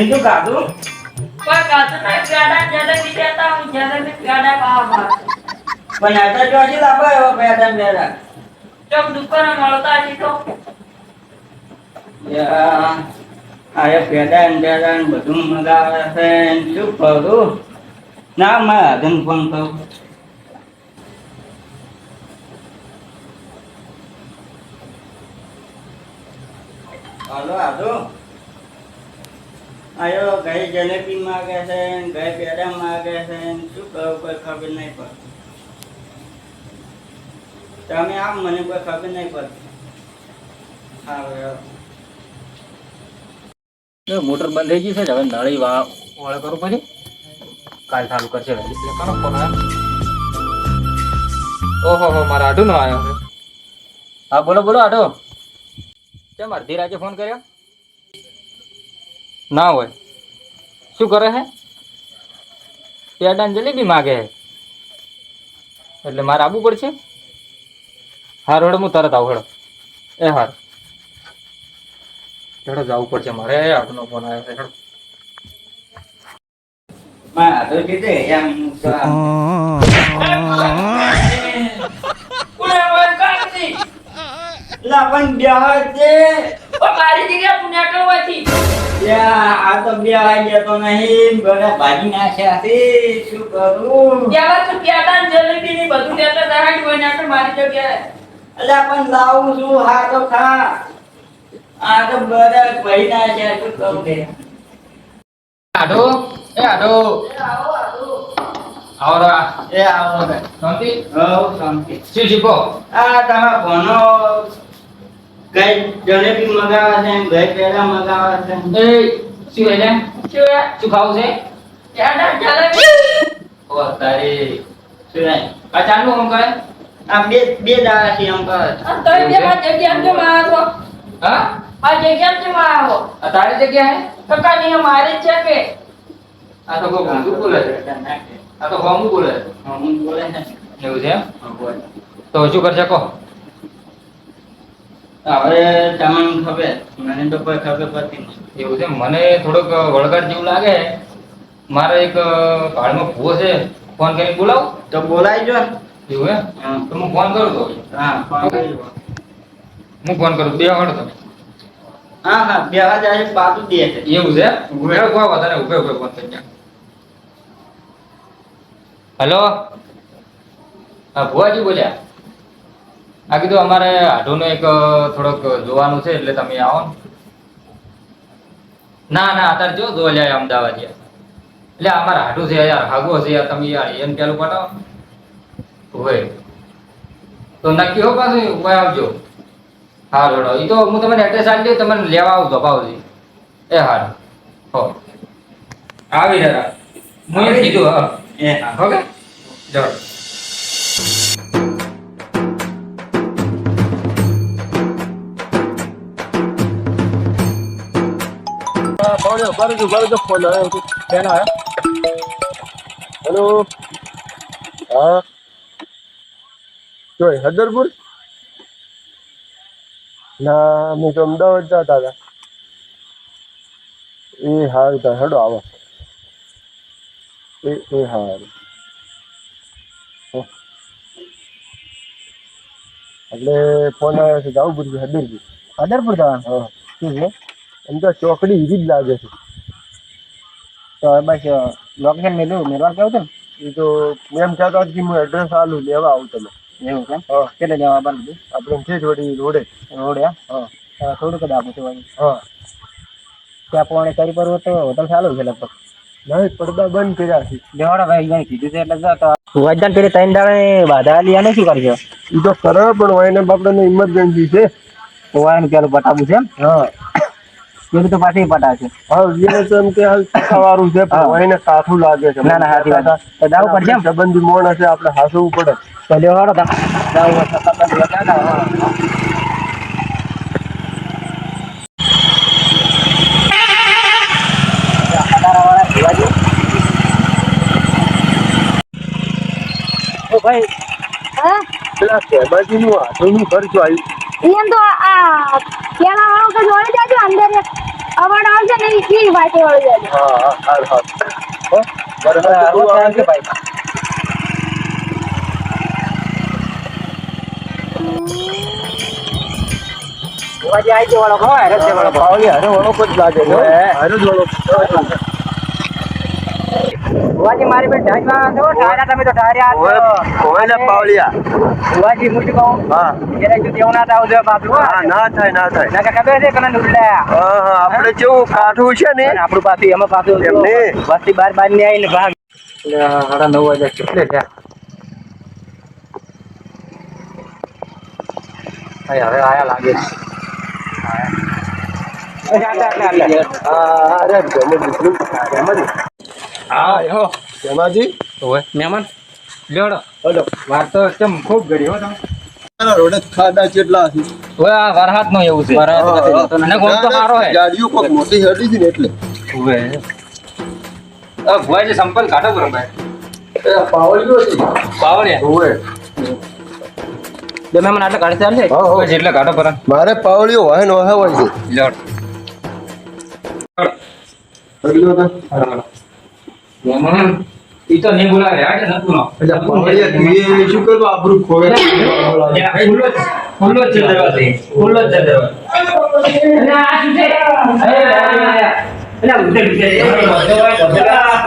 તો કાઢું કોઈ કાચું નહીં પેડા જલેબી દેતા હું જલેબી પેડા ખાવા પણ આટા ચોથી લાવો એવો પેડા પેડા ચોક દુકાને મળતા હશે તો આ પેડા ને પેડા ને બધું મગાવે છે શું કરું ના મારે આગળ ફોન કરું હાલો આજો આયો ગઈ જલેબી માગે છે ગઈ પેડા માગે છે શું કરું કોઈ ખબર નહીં પડતી તમે આમ મને કોઈ ખબર નહીં પડતી હા મોટર બંધ થઈ ગઈ છે હવે નળી વાળે કરવું પછી કાલ ચાલુ કરશે એટલે કરો ફોન આવ્યો ઓહો હો મારા આડો નો આવ્યો હા બોલો બોલો આડો કેમ અડધી રાતે ફોન કર્યો ના હોય શું કરે છે પેડા ને જલેબી માગે છે એટલે મારે આવવું પડશે હાર હેડો હું તરત આવું હેડો એ હાર હેડો જવું પડશે મારે આગનો ફોન આવ્યો છે હેડો માં તો કીધે એમ કોણે બોલ કાઢી લા પણ બ્યાહ છે ઓ મારી જગ્યા પુણ્યા કરવાથી આ તો બ્યાહ ગયા તો નહીં ઘરે ભાજી નાખ્યા છે શું કરું કેવા તો પેડા ને જલેબી ની બધું લેતા દહાડી હોય નાખે મારી જગ્યાએ અલ્યા પણ લાવું છું હા તો ખા આ તો બધા ભાઈ નાખ્યા શું કરું કે આડો એ આડો આવો આવો આવો રા એ આવો રે શાંતિ હો શાંતિ શું શીખો આ તમારા ભણો કઈ જલેબી મગાવે છે ગઈ પેલા મગાવે છે એ શું એટલે શું શું ખાવું છે પેડા જલેબી ઓ તારી શું આ ચાલુ આમ કરે આ બે દાડા થી આમ કરે આ તો બે માં જગ્યા કેમ આવો હા આ જગ્યા કેમ આવો આ તારી જગ્યા હે તો કાની મારી છે કે આ તો કોઈ ઊંધું બોલે છે આ તો હોમું બોલે છે હું બોલે છે એવું છે એમ? તો શું કરશે કહો હવે તમને ખબર મને તો કોઈ ખબર પડતી નથી એવું છે મને થોડોક વળગાડ જેવું લાગે મારે એક ભાડમાં ભૂવો છે ફોન કરીને બોલાવું તો બોલાઈ જો એવું એમ તો હું ફોન કરું તો હા ફોન કરી હું ફોન કરું બે વખત તમે હા હા બે હજાર પાછું દે છે એવું છે કોઈ વધારે ઉભે ઉભે ફોન થઈ ગયા હેલો હા ભુવાજી બોલ્યા આ કીધું અમારે આઢુનો એક થોડોક જોવાનું છે એટલે તમે આવો ને ના ના અત્યારે જો જોવા જાય અમદાવાદ યાર એટલે અમારે આઢું છે યાર હાગો છે યાર તમે યાર એમ પેલું પટાવો હોય તો નક્કી હો પાછું કોઈ આવજો હા રોડો એ તો હું તમને એડ્રેસ આપી દઉં તમને લેવા આવું ધપાવજી એ હારું હો આવી જરા હું એ કીધું હા એ હા ઓકે ચલો ફોન આવ્યો પેલા હેલો હા જોઈ હદરપુર ના અમે તો અમદાવાદ જતા હતા એ હારું તા હેડો આવો એ હારું એટલે ફોન આવ્યો છે જવું પડશે હદરપુર હા શું છે એમ તો ચોકડી ઈજી જ લાગે છે તો બસ લોકેશન મેળવા કેવું હતું એ તો એમ કહેતો હતો કે હું એડ્રેસ આલું લેવા આવું તમે એવું છે હા કેટલે લેવા આપવાનું આપણે છે થોડી રોડે હા થોડુંક જ આપું છું હા ત્યાં પોણે કરી પર તો હોટલ ચાલુ છે લગભગ નહીં પડદા બંધ કર્યા છે લેવાડા ભાઈ અહીંયા કીધું છે એટલે જતો વૈદાન પેલી ત્રણ દાડે બાધા લીયા શું કરજો એ તો કરે પણ એને બાપડાને ઇમરજન્સી છે ઓવાનું પેલું પટાવું છે હા પેલું તો પાછી પટા છે હા એને તો એમ કે સવારું છે પણ એને કાઠું લાગે છે ના ના હાથી વાત તો દાવ પડશે સંબંધી મોણ હશે આપણે હાસવું પડે તો લેવાડો દાવ ભાઈ હા પેલા શહેબાજી નું હાથોનું ખર્ચ આવ્યું એમ તો આ પેલા વાળો કે જોડે જાજો અંદર અવાજ આવશે ને ઈ કી વાતે વળી જાય હા હાલ હાલ હો બરાબર આવશે ભાઈ ઓવાજી આઈ જો વાળો હોય રસ્તે વાળો પાવલી હરે વાળો જ લાગે છે હરે જ વાળો ઓવાજી મારી બેન ઢાંચવા છો ઢાર્યા તમે તો ઢાર્યા હોય ને પાવલિયા ઓવાજી મુજ કહું હા એને જો દેવ ના થાવ જો બાપુ હા ના થાય ના થાય ના ખબર છે કને ઉડલા હા હા આપણે કેવું કાઠું છે ને અને આપણું પાછું એમાં પાછું એમને. વસ્તી બાર બાર ની આવીને ભાગ 9:30 કેટલે છે હવે આયા લાગે છે અરે જમજી હા હો જમાજી મહેમાન લેવડો હલો વાત તો ચમ ખૂબ ગરી હો તમે રોડે ખાડા કેટલા છે ઓય આ વરહાત નો એવું છે અને ગોમ તો સારો હે ગાડીઓ કોક મોટી હેડી છે ને એટલે ઓય ભુવાજી સંપલ કાઢો બરોબર એ પાવલિયો છે પાવળિયા ઓય બે મહેમાન આટલે કાઢી ચાલશે હા, હા. જેટલે કાઢો પર મારે પાવલિયો હોય ને હોય છે લેવડ પગલો તો મહેમાન ઈ તો નહીં બોલાવે આજે નતું નો એટલે પાવલિયા તું શું કરવા આબરૂ ખોવે ખુલ્લો જ દરવાજો ખુલ્લો જ દરવાજો અને આ શું છે એટલે ઉધર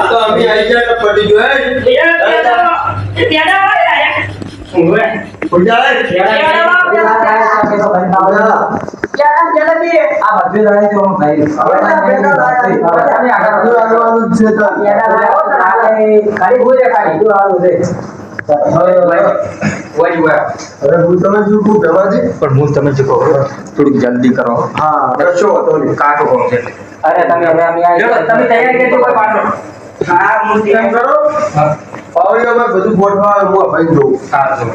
તો અમે આઈ ગયા તો પડી ગયો હે પેડા વાળા આયા પડી જાય અરે હું તમે શું કહું દવાજી પણ હું તમે જો કહો થોડીક જલ્દી કરો હા રશો હતો ને કાઢો કોમ છે અરે તમે હવે અમે તમે તૈયાર કરજો કોઈ પાછો હા હું કેમ કરો પાવલિયામાં બધું ગોઠવા હું આ ભાઈ દઉં સારું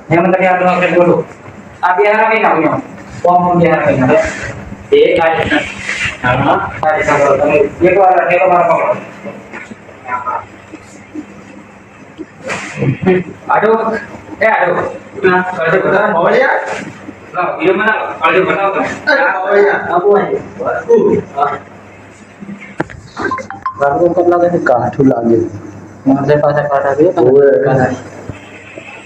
હેમંત તમે આ આપણે બોલો આ બિહાર કઈ નામ નો કોમ બિહાર કઈ નામ એ કાઈ હા સારી સાંભળો તમે એક વાર ઠેલો માર પકડો આડો એ આડો ના કરજો બધા પાવલિયા ના વિડિયો બનાવો આડો બનાવો તમે પાવલિયા આપો અહીં બાબુ કેટલા લાગે કાઠું લાગે મારે પાસે કાઢા દે ઓય.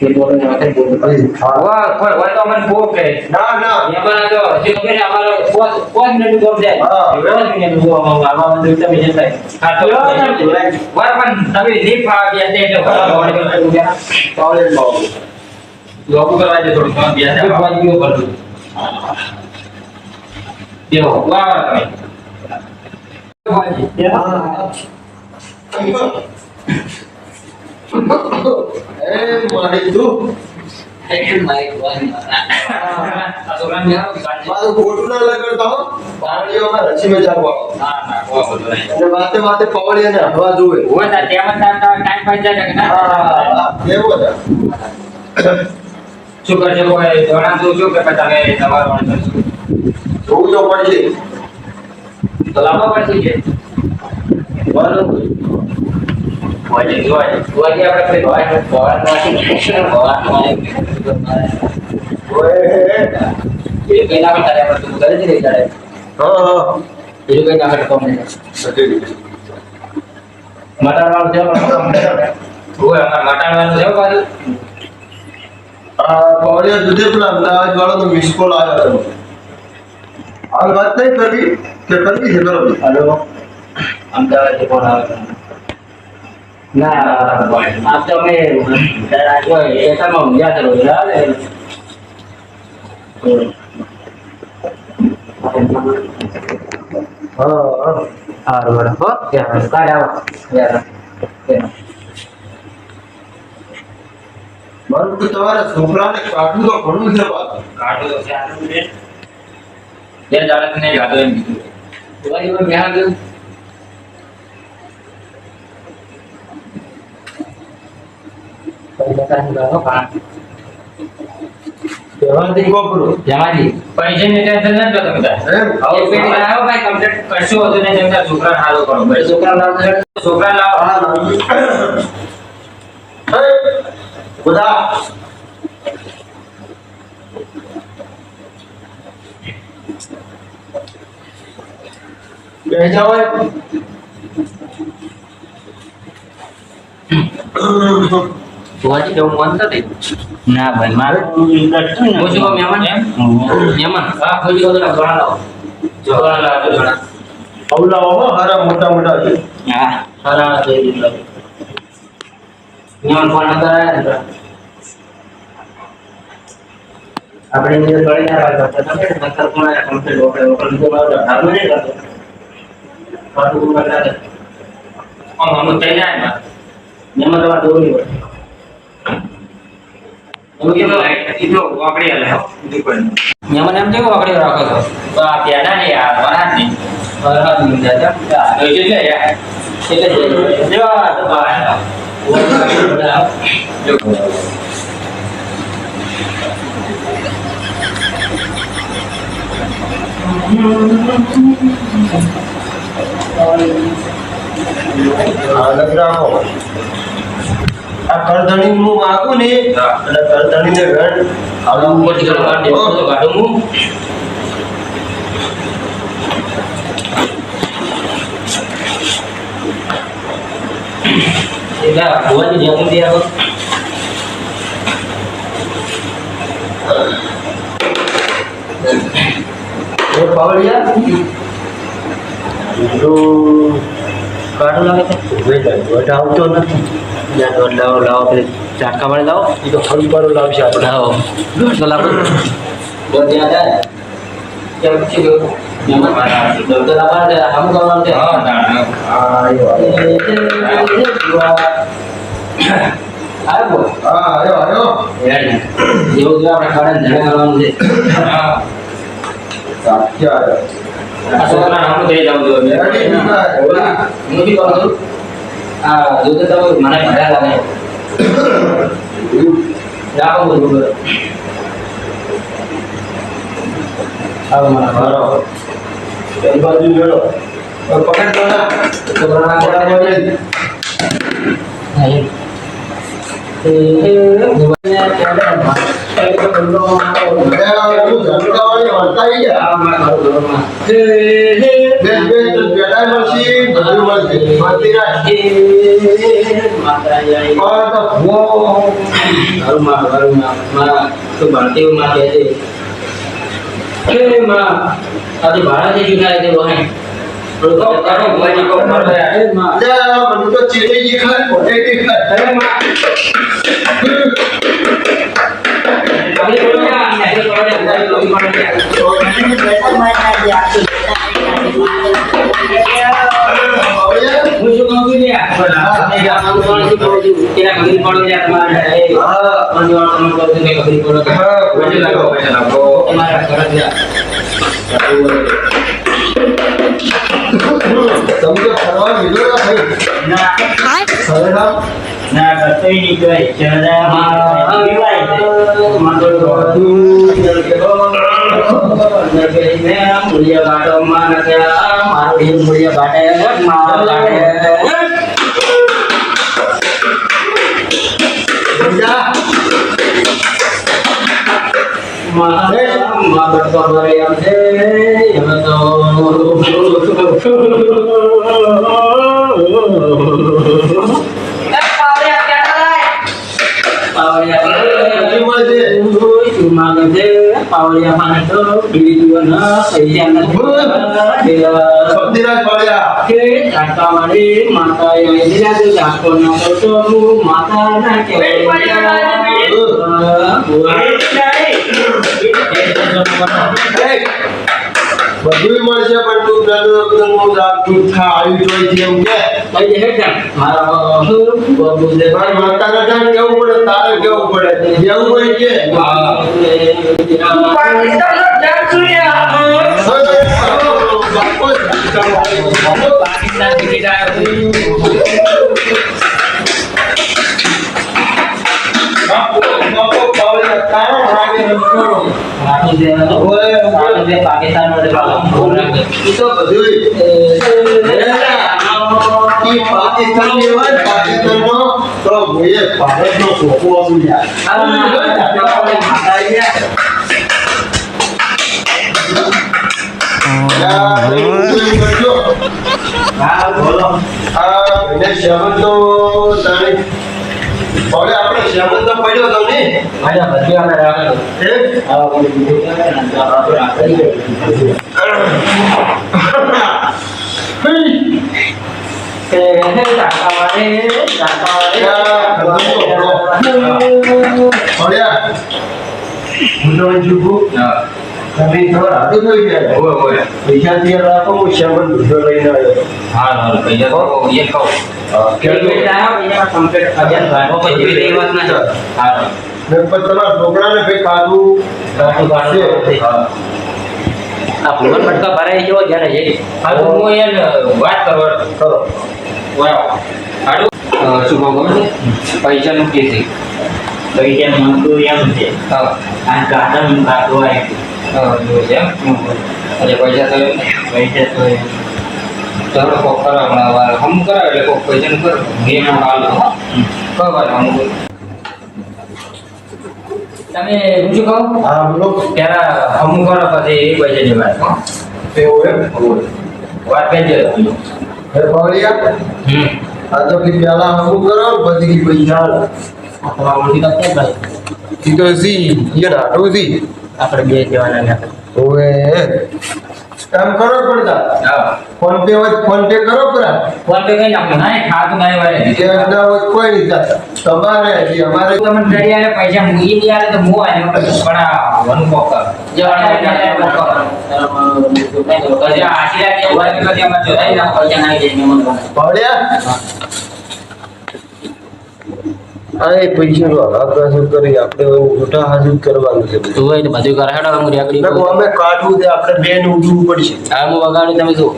એ બોલો ને વાતે બોલો વાહ કોઈ હોય તો અમને બહુ કે ના ના એમાં જો જે કે અમારો 5 મિનિટ ગોમ જાય હા. 5 મિનિટ ગોમ આમાં મને તમે જતા હા તો વાર પણ તમે લીફ આવી ગયા એટલે પાવલિયા લોગો કરવા દે થોડું કામ બેસે ભગવાન કયો કરજો દેવો વાહ તમે મારી તું મારું ખોટું ના લગાડતા હો પાવડિયામાં રસીમાં જાગવા અને વાતે વાતે પાવડિયાને હવા જોવે કેવો હતા શું કરજો કોઈ જણા શું કે તમે તમારો જોવું તો પડશે તો લાવવા પડશે કે બરાબર આપણે એ કઈ ના કરતા આપણે તું કરે છે ને ત્યારે હા હા એ કઈ ના કરતા તમને મટાડવાનું છે ઓય અમાર મટાડવાનું છે બાજુ આ પાવડિયા દૂધે પેલા અમદાવાદ વાળો તો મિસ કોલ આવ્યો હતો હાલ વાત નહીં કરવી કે કરવી છે બરાબર હેલો અમદાવાદ થી ફોન આવે ના આપ તો અમે જો એકામાં ઊંઝા ચલો બરાબર હા હારું બરાબર હો ત્યાં કાઢ આવો યાર મારું તો તમારા છોકરાને કાઢવું તો ઘણું છે પાછું કાઢો તો સારું છે તે જાડક ને ગાતો એમ કીધું ભાઈ મેં બેહા ગયું કહેવાથી કોપરો જમાજી પૈસા ની ટેન્શન ન લો તમે તાર એમ આવો પેલી લાવો ભાઈ કમ્પ્લીટ કરશો હતો ને જેમ તાર છોકરા હાલો કરો ભાઈ છોકરા લાવો હા બધા બેસી જાઓ હોય. જોવાજી જવું મન થતી ના ભાઈ મારે ગટતું હું શું કહું, મહેમાન એમ મહેમાન હા કોઈ દિવસ ઘણા લાવો ઘણા લાવો ઘણા અવલાવો હો હારા મોટા મોટા છે. હા ઘણા દઈ દીધા મહેમાન ફોન નંબર આવ્યા ને આપણે જે ગળી ના વાત કરતા હતા ને નંતર કોણ આયા કમ્પ્લીટ ઓપરે ઓપરે તો મારો હાલ નહીં કરતો પાટું ઉપર લાગે આમ તઈ ના આવ્યા મહેમાન તમારે દોરી હોય એમ કેમ લાઈટ એટલો વાપરી આલે હો મહેમાન એમ કેવો વાપરી રાખો છો તો આ પ્યાડા ને યાર વરાત ની વરાત ની દાદા તો એટલે યાર એટલે જેવા તો બહાર અલગ રાખો. આ કરધણી હું માગું ને અને કરધણી ને વેણ આવું ઉપરથી કરવા દે તો ગાડું હું એલા ભુવાજી જેવું દે આવો એ પાવડિયા તો ગાડું લાગે છે વેટ આવતો નથી. યાર લાવો લાવો પેલી ચાટકા વાળી લાવો એ તો ફરી પાડો લાવશે આપણે. લાવો ઘર તો લાવો ઘર ત્યાં જાય કેમ પછી ગયો મહેમાન મારા તો લાવવા છે હમ કરવાનું છે હા આ બોલ હા આવ્યો આવ્યો. યાર જેવું જો આપણે ખાડે ધડે કરવાનું છે હા સાચી આવ્યો. આ છોકરા નામ થઈ જાવ જો હું બી કહું છું આ જો તો તમે મને ભર્યા લાગે રાખો બધું આવો મને બરાબર. એ બાજુ મેળો પકડ દો ના. છોકરા ઝટકાવાળી વાર્તા આવી ગયા. બેસ બેસ તો બેટા મળશે બધું મળશે. શાંતિ રાખ. પણ તો બધું તો ચીલી ખાય પોટેટી તમને ફરવા મિલો ના ભાઈ. ખરેખર ના કતઈ નહીં કહેવાય ચડામાં પીવાય જા. પાવડિયા પાને તો બીજું ના પૈસા નથી શક્તિરાજ પાડ્યા. કે ચાટકા વાળી માતા એ દીધા તો ચાટકો ના તો હું માતા ના બધું મળશે પણ તું પેલું તું આવ્યું જોઈ છે એવું કે મારા મારી માતાના ટાઈમ કેવું પડે તારે કેવું પડે જેવું હોય કે પાકિસ્તાન પાકિસ્તાન નો તો ભારત નો છોકરો હતું યાર હા બોલો. એને શ્યામન તો તારે હવે આપણે શ્યામન તો પડ્યો તો ને મારા બધું આપણે રાખેલું. હા બોલો. તમે તમારા હાથું થઈ જાય પૈસા ત્યાં રાખો હું શ્યામન દૂધો લઈને આવ્યો હા પૈસા તો એ કહું ને પણ તમારા છોકરાને કઈ ખાધું આ ભગવાન મટકા ભરાઈ ગયો જ્યારે જઈ હું યાર વાત કરવા કરો શું કહું ખબર છે પૈસાનું કે છે પૈસા મળતું એમ છે હા આ કાઢમ કાઢો એવું છે એમ એટલે પૈસા તો પૈસા તો ચાલો કોક કરાવ હમણાં હમ કરાવે એટલે કોક પૈસાનું કર ગેમ હાલ કહેવાય અમુક તમે શું કહો હા બોલો ત્યારે અમુક કરો પછી એ પૈસાની વાત હો એવું એમ વાત કહેજો હે પાવડિયા આ તો કે પેલા અમુક કરો પછી કે પૈસા ઈ તો સી એ નાટો સી આપણે બે જવાના ઓએ કામ કરો પડતા હા ફોન પે હોય ફોન પે કરો પરા ફોન પે કઈ નાખો ના ખાતું નહીં વારે કે ના હોય કોઈ નહીં થતા તમારે હજી અમારે તમે કરી આલે પૈસા મૂકી દે આલે તો મો આલ્યો પણ આ વનુ કોક જવાના કોક પછી આશીર્વાદ કે વાત કરી અમાર જોઈ ના પૈસા નાખી દે મેમન પાવડિયા અરે પૈસા નો હાથ કરી આપણે મોટા હાજર કરવાનું છે તું હોય તો બધું કરે હેડો હું રેકડી ના અમે કાઢવું છે આપણે બેન ઉઠવું પડશે હા હું વગાડું તમે શું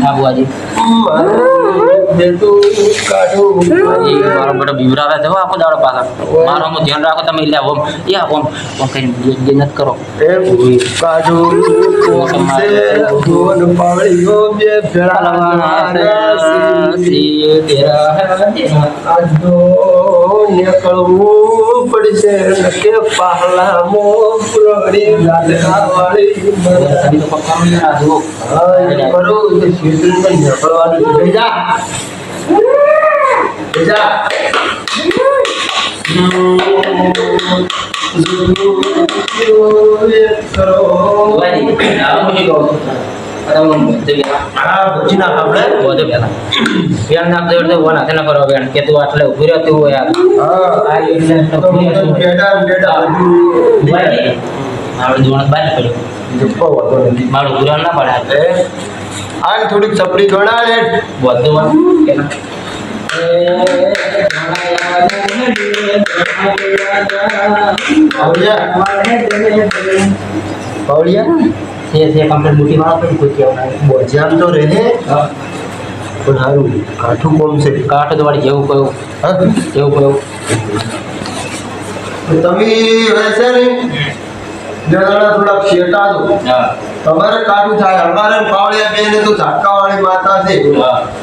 હા બુઆજી મારો બેટો બીવરાવે છે આખો દાડો પાછા મારો હું ધ્યાન રાખો તમે લે ઓમ યા ઓમ ઓમ કઈ જન્નત કરો નીકળવું પડશે કે પહલા મો પુરડી ગાડા વાળી કે તું આટલે ઉભી રહેતી હોય મારું જોણ બહાર પડ્યું મારું ગુરાન ના પડે આ થોડીક ચપડી ગણાડે બધું કમ્પ્લીટ મોટી વાળો પણ કોઈ કહેવાય બોજામ તો રહે પણ સારું કાઠું કોમ છે કાઠ તો વાળી જેવું કયું હા જેવું કયું તમે વૈસે ને જણાના થોડાક શેટા દો તમારે કાઠું થાય અમારે પાવળિયા બેન તો ઝાટકાવાળી માતા છે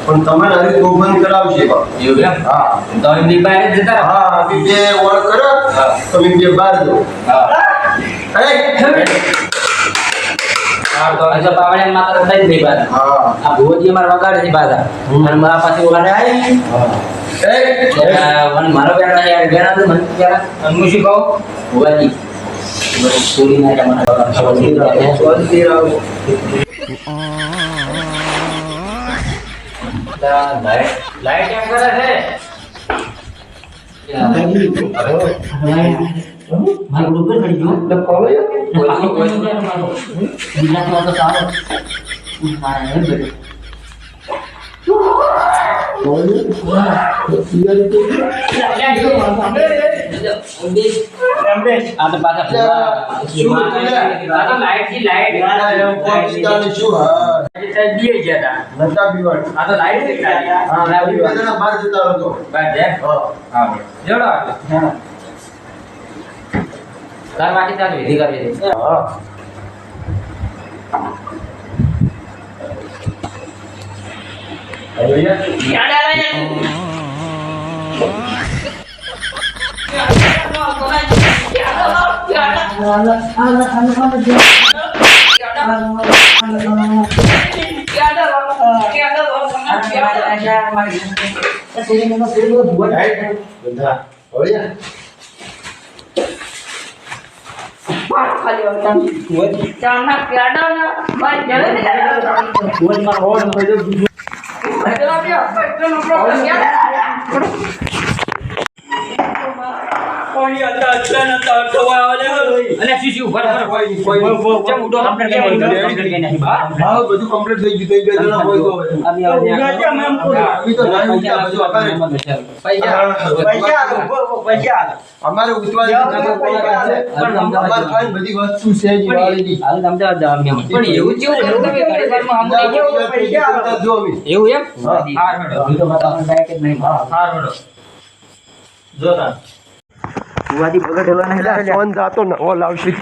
પણ તમે હરી તોફાન કરાવશે એવું એમ હા તો એમ બી બહાર જતા હા અમે બે ઓળ કરો તમે બે બહાર દો અરે અચ્છા પાવડિયા માતા થઈ જ નહીં બાદ હા આ ભુવજી અમારે વગાડે છે બાધા અને મારા પાસે વગાડે આવી મારો બેટા યાર બેડા તો મને ત્યારે હું શું કહું ભુવાજી પૂરી ના લાઈટ કેમ કરે છે મારું ઉપર ચડી ગયું ગુજરાતમાં તો સારો મારા એમ બધું આ તો પાછા શું પિતાને શું હા દીએ ગયા હતા નતા પીવાડ આ તો લાઈટ દેખાય હા બેના બહાર જતા હતો બાદ દે હા જોડો હા તાર માટી ચાલ વિધિ કરી દે હા બધા ઓળ્યા હા બધું કમ્પ્લીટ થઈ ગયું બે જણા હોય તો અમારે ઉતવા અમારે કઈ બધી વસ્તુ છે જ વાળીની પણ એવું જેવું કર્યું તમે ઘડીવારમાં હમણાં જો અમે એવું એમ હાર હેડો જો તા ફોન જાતો નવો લાવશે